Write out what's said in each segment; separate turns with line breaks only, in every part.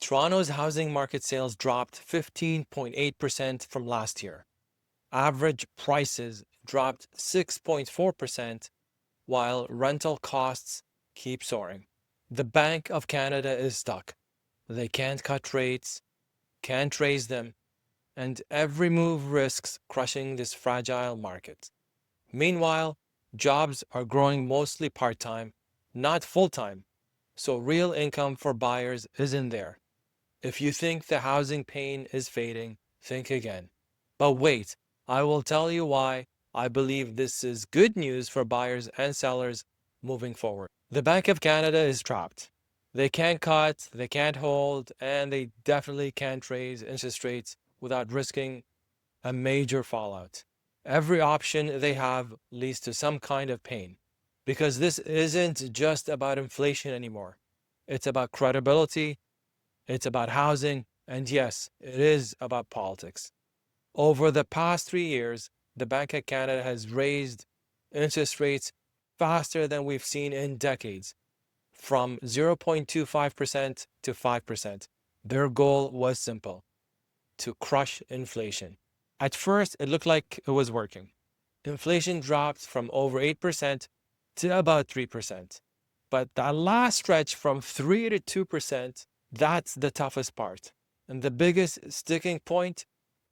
Toronto's housing market sales dropped 15.8% from last year. Average prices dropped 6.4%, while rental costs keep soaring. The Bank of Canada is stuck. They can't cut rates, can't raise them, and every move risks crushing this fragile market. Meanwhile, jobs are growing mostly part-time, not full-time, so real income for buyers isn't there. If you think the housing pain is fading, think again. But wait, I will tell you why I believe this is good news for buyers and sellers moving forward. The Bank of Canada is trapped. They can't cut, they can't hold, and they definitely can't raise interest rates without risking a major fallout. Every option they have leads to some kind of pain, because this isn't just about inflation anymore. It's about credibility, it's about housing, and yes, it is about politics. Over the past 3 years, the Bank of Canada has raised interest rates faster than we've seen in decades, from 0.25% to 5%. Their goal was simple: to crush inflation. At first, it looked like it was working. Inflation dropped from over 8% to about 3%. But that last stretch from 3 to 2%, that's the toughest part. And the biggest sticking point: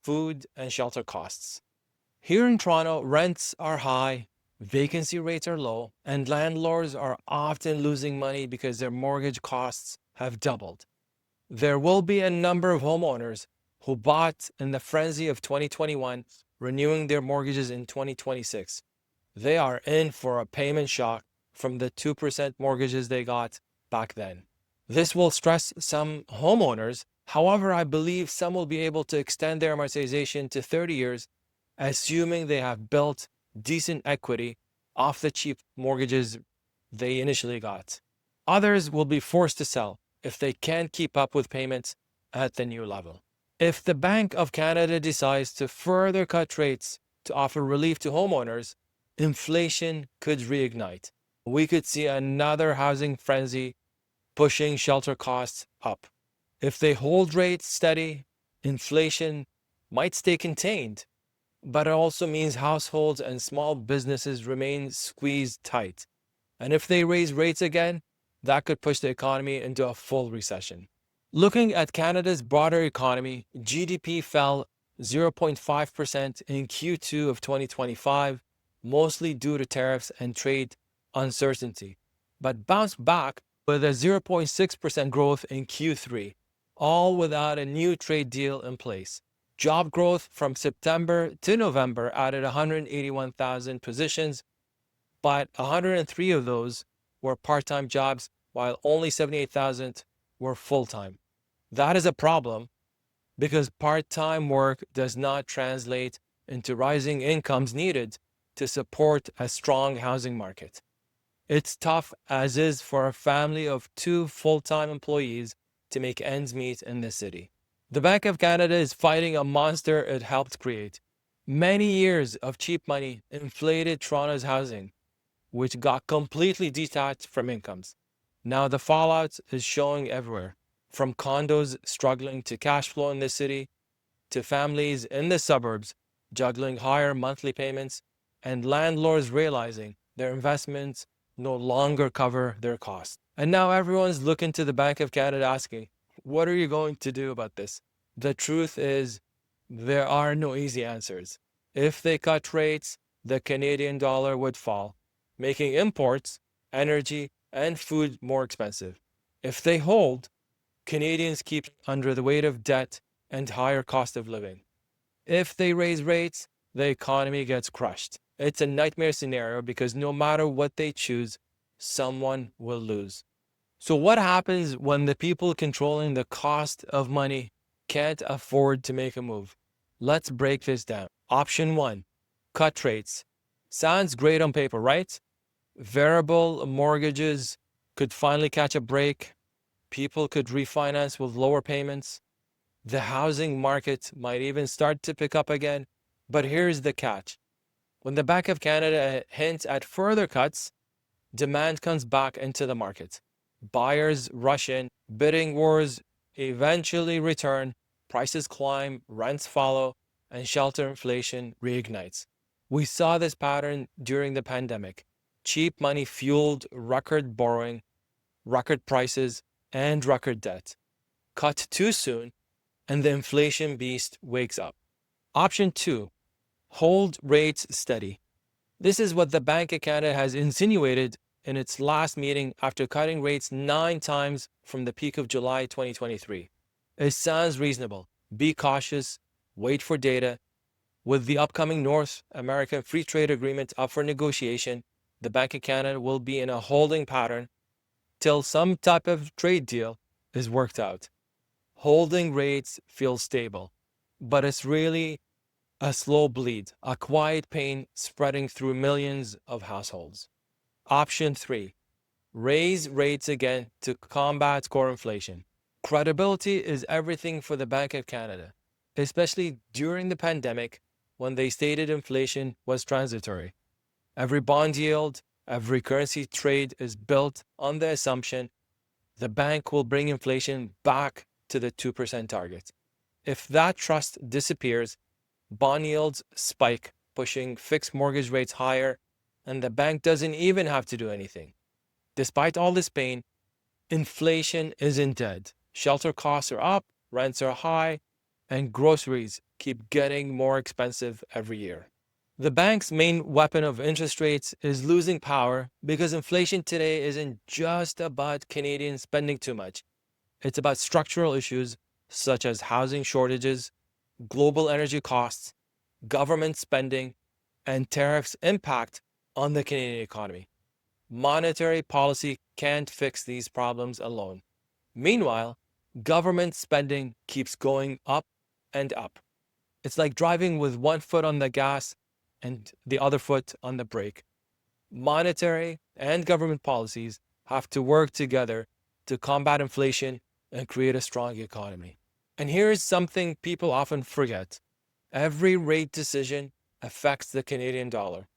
food and shelter costs. Here in Toronto, rents are high, vacancy rates are low, and landlords are often losing money because their mortgage costs have doubled. There will be a number of homeowners who bought in the frenzy of 2021, renewing their mortgages in 2026. They are in for a payment shock from the 2% mortgages they got back then. This will stress some homeowners. However, I believe some will be able to extend their amortization to 30 years, assuming they have built decent equity off the cheap mortgages they initially got. Others will be forced to sell if they can't keep up with payments at the new level. If the Bank of Canada decides to further cut rates to offer relief to homeowners, inflation could reignite. We could see another housing frenzy pushing shelter costs up. If they hold rates steady, inflation might stay contained, but it also means households and small businesses remain squeezed tight. And if they raise rates again, that could push the economy into a full recession. Looking at Canada's broader economy, GDP fell 0.5% in Q2 of 2025, mostly due to tariffs and trade uncertainty, but bounced back with a 0.6% growth in Q3, all without a new trade deal in place. Job growth from September to November added 181,000 positions, but 103 of those were part-time jobs, while only 78,000 were full-time. That is a problem because part-time work does not translate into rising incomes needed to support a strong housing market. It's tough as is for a family of 2 full-time employees to make ends meet in the city. The Bank of Canada is fighting a monster it helped create. Many years of cheap money inflated Toronto's housing, which got completely detached from incomes. Now the fallout is showing everywhere, from condos struggling to cash flow in the city, to families in the suburbs juggling higher monthly payments, and landlords realizing their investments no longer cover their costs. And now everyone's looking to the Bank of Canada asking, what are you going to do about this? The truth is, there are no easy answers. If they cut rates, the Canadian dollar would fall, making imports, energy, and food more expensive. If they hold, Canadians keep under the weight of debt and higher cost of living. If they raise rates, the economy gets crushed. It's a nightmare scenario because no matter what they choose, someone will lose. So what happens when the people controlling the cost of money can't afford to make a move? Let's break this down. Option 1, cut rates. Sounds great on paper, right? Variable mortgages could finally catch a break. People could refinance with lower payments. The housing market might even start to pick up again. But here's the catch. When the Bank of Canada hints at further cuts, demand comes back into the market. Buyers rush in, bidding wars eventually return, prices climb, rents follow, and shelter inflation reignites. We saw this pattern during the pandemic. Cheap money fueled record borrowing, record prices, and record debt. Cut too soon, and the inflation beast wakes up. Option 2. Hold rates steady. This is what the Bank of Canada has insinuated in its last meeting after cutting rates 9 times from the peak of July 2023. It sounds reasonable. Be cautious, wait for data. With the upcoming North American Free Trade Agreement up for negotiation, the Bank of Canada will be in a holding pattern till some type of trade deal is worked out. Holding rates feel stable, but it's really a slow bleed, a quiet pain spreading through millions of households. Option 3. Raise rates again to combat core inflation. Credibility is everything for the Bank of Canada, especially during the pandemic when they stated inflation was transitory. Every bond yield, every currency trade is built on the assumption the bank will bring inflation back to the 2% target. If that trust disappears, bond yields spike, pushing fixed mortgage rates higher, and the bank doesn't even have to do anything. Despite all this pain, inflation isn't dead. Shelter costs are up, rents are high, and groceries keep getting more expensive every year. The bank's main weapon of interest rates is losing power because inflation today isn't just about Canadians spending too much. It's about structural issues such as housing shortages, global energy costs, government spending, and tariffs' impact on the Canadian economy. Monetary policy can't fix these problems alone. Meanwhile, government spending keeps going up and up. It's like driving with one foot on the gas and the other foot on the brake. Monetary and government policies have to work together to combat inflation and create a strong economy. And here's something people often forget. Every rate decision affects the Canadian dollar.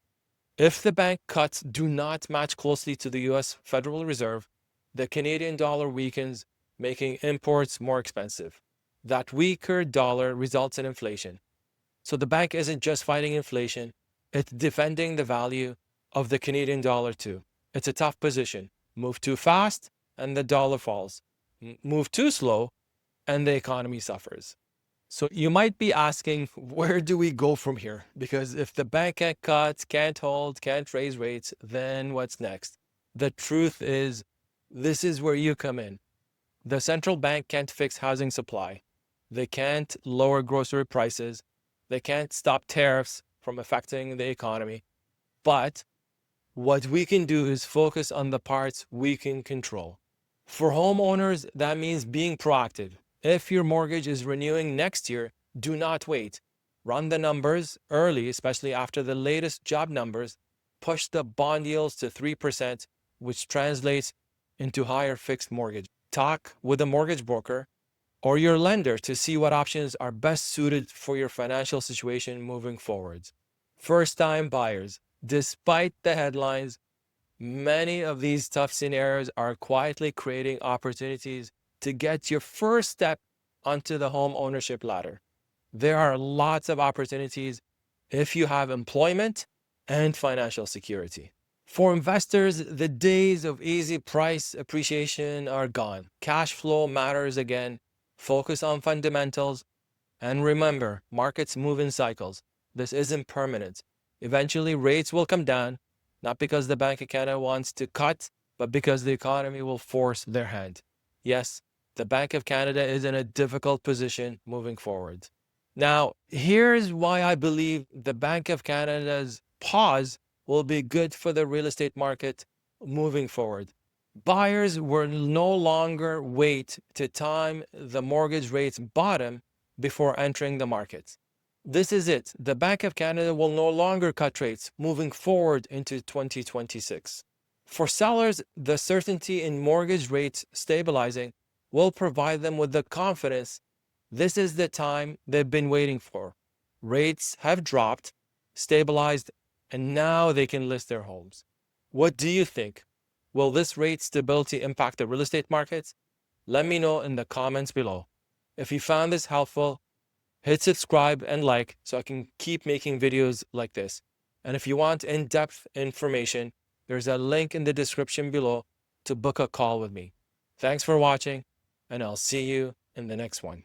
If the bank cuts do not match closely to the US Federal Reserve, the Canadian dollar weakens, making imports more expensive. That weaker dollar results in inflation. So the bank isn't just fighting inflation, it's defending the value of the Canadian dollar too. It's a tough position. Move too fast and the dollar falls. Move too slow and the economy suffers. So you might be asking, where do we go from here? Because if the bank can't cut, can't hold, can't raise rates, then what's next? The truth is, this is where you come in. The central bank can't fix housing supply. They can't lower grocery prices. They can't stop tariffs from affecting the economy. But what we can do is focus on the parts we can control. For homeowners, that means being proactive. If your mortgage is renewing next year, do not wait. Run the numbers early, especially after the latest job numbers. Push the bond yields to 3%, which translates into higher fixed mortgage. Talk with a mortgage broker or your lender to see what options are best suited for your financial situation moving forward. First-time buyers. Despite the headlines, many of these tough scenarios are quietly creating opportunities to get your first step onto the home ownership ladder. There are lots of opportunities if you have employment and financial security. For investors, the days of easy price appreciation are gone. Cash flow matters again. Focus on fundamentals. And remember, markets move in cycles. This isn't permanent. Eventually, rates will come down, not because the Bank of Canada wants to cut, but because the economy will force their hand. Yes, the Bank of Canada is in a difficult position moving forward. Now, here's why I believe the Bank of Canada's pause will be good for the real estate market moving forward. Buyers will no longer wait to time the mortgage rates bottom before entering the market. This is it. The Bank of Canada will no longer cut rates moving forward into 2026. For sellers, the certainty in mortgage rates stabilizing will provide them with the confidence this is the time they've been waiting for. Rates have dropped, stabilized, and now they can list their homes. What do you think? Will this rate stability impact the real estate markets? Let me know in the comments below. If you found this helpful, hit subscribe and like so I can keep making videos like this. And if you want in-depth information, there's a link in the description below to book a call with me. Thanks for watching, and I'll see you in the next one.